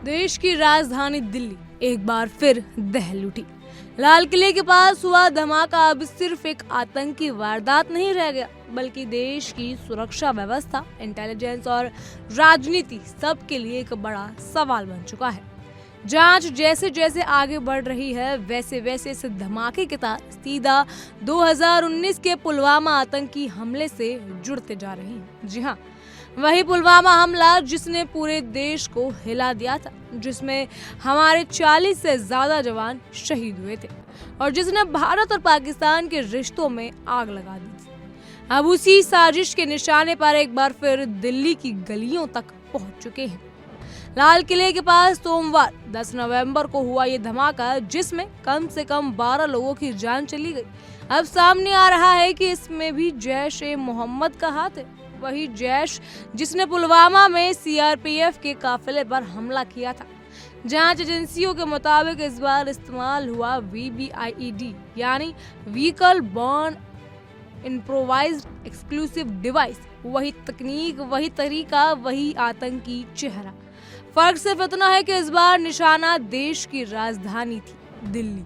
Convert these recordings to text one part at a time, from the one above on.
देश की राजधानी दिल्ली एक बार फिर दहल उठी। लाल किले के पास हुआ धमाका अब सिर्फ एक आतंकी वारदात नहीं रह गया, बल्कि देश की सुरक्षा व्यवस्था, इंटेलिजेंस और राजनीति सबके लिए एक बड़ा सवाल बन चुका है। जांच जैसे जैसे आगे बढ़ रही है, वैसे वैसे इस धमाके के तार सीधा 2019 के पुलवामा आतंकी हमले से जुड़ते जा रहे हैं। जी हाँ, वही पुलवामा हमला जिसने पूरे देश को हिला दिया था, जिसमें हमारे 40 से ज्यादा जवान शहीद हुए थे और जिसने भारत और पाकिस्तान के रिश्तों में आग लगा दी थी। अब उसी साजिश के निशाने पर एक बार फिर दिल्ली की गलियों तक पहुंच चुके हैं। लाल किले के पास सोमवार 10 नवंबर को हुआ ये धमाका, जिसमें कम से कम 12 लोगों की जान चली गई। अब सामने आ रहा है कि इसमें भी जैश ए मोहम्मद का हाथ है, वही जैश जिसने पुलवामा में सीआरपीएफ के काफिले पर हमला किया था। जांच एजेंसियों के मुताबिक इस बार इस्तेमाल हुआ VBIED यानी vehicle born improvised explosive device, वही तकनीक, वही तरीका, वही आतंकी चेहरा। फर्क सिर्फ इतना है कि इस बार निशाना देश की राजधानी थी, दिल्ली।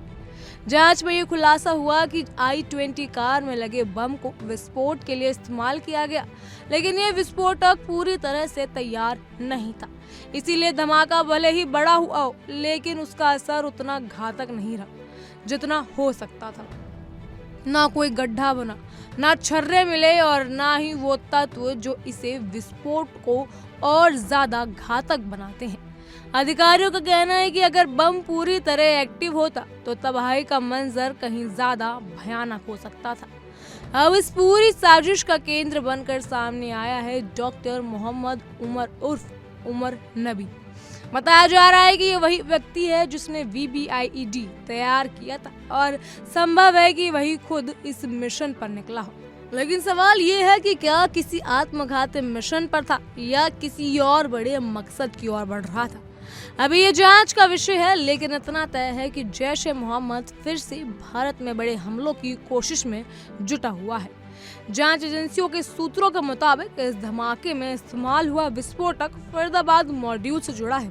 जांच में ये खुलासा हुआ कि I-20 कार में लगे बम को विस्फोट के लिए इस्तेमाल किया गया, लेकिन ये विस्फोटक पूरी तरह से तैयार नहीं था। इसीलिए धमाका भले ही बड़ा हुआ हो, लेकिन उसका असर उतना घातक नहीं रहा जितना हो सकता था। ना कोई गड्ढा बना, ना छर्रे मिले और ना ही वो तत्व जो इसे विस्फोट को और ज्यादा घातक बनाते हैं। अधिकारियों का कहना है कि अगर बम पूरी तरह एक्टिव होता तो तबाही का मंजर कहीं ज्यादा भयानक हो सकता था। अब इस पूरी साजिश का केंद्र बनकर सामने आया है डॉक्टर मोहम्मद उमर उर्फ उमर नबी। बताया जा रहा है कि ये वही व्यक्ति है जिसने VBIED तैयार किया था और संभव है कि वही खुद इस मिशन पर निकला हो। लेकिन सवाल ये है कि क्या किसी आत्मघाती मिशन पर था या किसी और बड़े मकसद की ओर बढ़ रहा था। अभी ये जांच का विषय है, लेकिन इतना तय है कि जैश ए मोहम्मद फिर से भारत में बड़े हमलों की कोशिश में जुटा हुआ है। जांच एजेंसियों के सूत्रों के मुताबिक इस धमाके में इस्तेमाल हुआ विस्फोटक फरीदाबाद मॉड्यूल से जुड़ा है।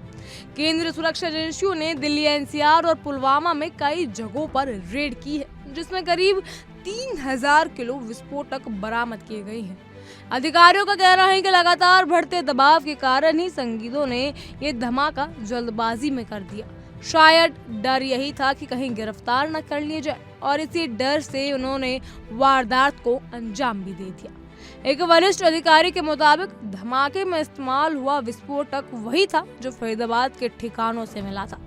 केंद्रीय सुरक्षा एजेंसियों ने दिल्ली NCR और पुलवामा में कई जगहों पर रेड की है, जिसमें करीब 3000 किलो विस्फोटक बरामद किए गए हैं। अधिकारियों का कहना है कि लगातार बढ़ते दबाव के कारण ही संदिग्धों ने ये धमाका जल्दबाजी में कर दिया। शायद डर यही था कि कहीं गिरफ्तार न कर लिए जाए और इसी डर से उन्होंने वारदात को अंजाम भी दे दिया। एक वरिष्ठ अधिकारी के मुताबिक धमाके में इस्तेमाल हुआ विस्फोटक वही था जो फरीदाबाद के ठिकानों से मिला था।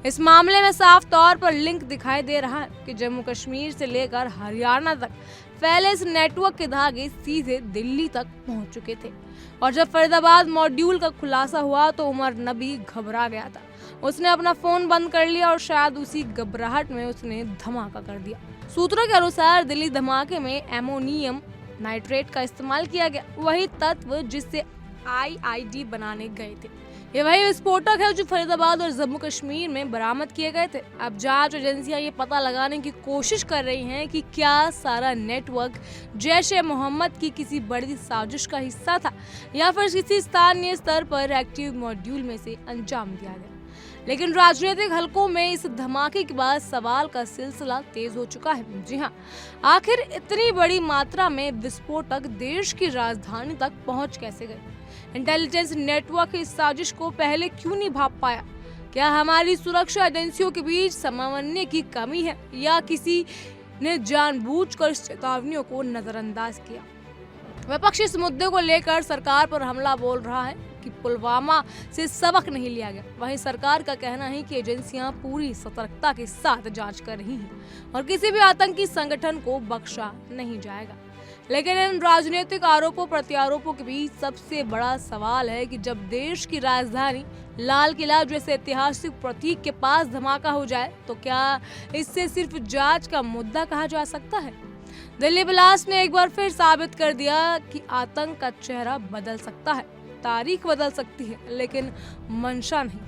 इस मामले में साफ तौर पर लिंक दिखाई दे रहा है कि जम्मू कश्मीर से लेकर हरियाणा तक फैले इस नेटवर्क के धागे सीधे दिल्ली तक पहुंच चुके थे। और जब फरीदाबाद मॉड्यूल का खुलासा हुआ तो उमर नबी घबरा गया था। उसने अपना फोन बंद कर लिया और शायद उसी घबराहट में उसने धमाका कर दिया। सूत्रों के अनुसार दिल्ली धमाके में एमोनियम नाइट्रेट का इस्तेमाल किया गया, वही तत्व जिससे IID बनाने गए थे। ये वही विस्फोटक है जो फरीदाबाद और जम्मू कश्मीर में बरामद किए गए थे। अब जांच एजेंसियां ये पता लगाने की कोशिश कर रही हैं कि क्या सारा नेटवर्क जैश ए मोहम्मद की किसी बड़ी साजिश का हिस्सा था या फिर किसी स्थानीय स्तर पर एक्टिव मॉड्यूल में से अंजाम दिया गया। लेकिन राजनीतिक हलकों में इस धमाके के बाद सवाल का सिलसिला तेज हो चुका है। जी हाँ, आखिर इतनी बड़ी मात्रा में विस्फोटक देश की राजधानी तक पहुंच कैसे गए? इंटेलिजेंस नेटवर्क इस साजिश को पहले क्यों नहीं भाप पाया? क्या हमारी सुरक्षा एजेंसियों के बीच समन्वय की कमी है या किसी ने जानबूझकर इस चेतावनियों को नजरअंदाज किया? विपक्ष इस मुद्दे को लेकर सरकार पर हमला बोल रहा है कि पुलवामा से सबक नहीं लिया गया। वहीं सरकार का कहना है कि एजेंसियां पूरी सतर्कता के साथ जांच कर रही हैं और किसी भी आतंकी संगठन को बख्शा नहीं जाएगा। लेकिन इन राजनीतिक आरोपों प्रत्यारोपों के बीच सबसे बड़ा सवाल है कि जब देश की राजधानी लाल किला जैसे ऐतिहासिक प्रतीक के पास धमाका हो जाए तो क्या इससे सिर्फ जांच का मुद्दा कहा जा सकता है? दिल्ली ब्लास्ट ने एक बार फिर साबित कर दिया कि आतंक का चेहरा बदल सकता है, तारीख बदल सकती है, लेकिन मंशा नहीं।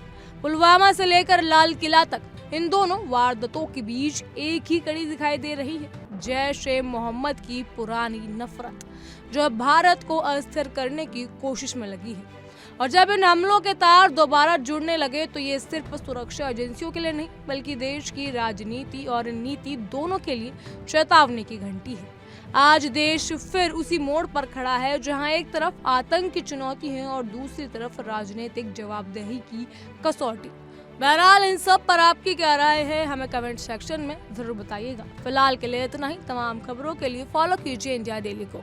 पुलवामा से लेकर लाल किला तक इन दोनों वारदातों के बीच एक ही कड़ी दिखाई दे रही है, जैश ए मोहम्मद की पुरानी नफरत जो भारत को अस्थिर करने की कोशिश में लगी है। और जब इन हमलों के तार दोबारा जुड़ने लगे तो ये सिर्फ सुरक्षा एजेंसियों के लिए नहीं बल्कि देश की राजनीति और नीति दोनों के लिए चेतावनी की घंटी है। आज देश फिर उसी मोड़ पर खड़ा है जहां एक तरफ आतंक की चुनौती है और दूसरी तरफ राजनीतिक जवाबदेही की कसौटी। बहरहाल इन सब पर आपकी क्या राय है हमें कमेंट सेक्शन में जरूर बताइएगा। फिलहाल के लिए इतना ही। तमाम खबरों के लिए फॉलो कीजिए इंडिया डेली को।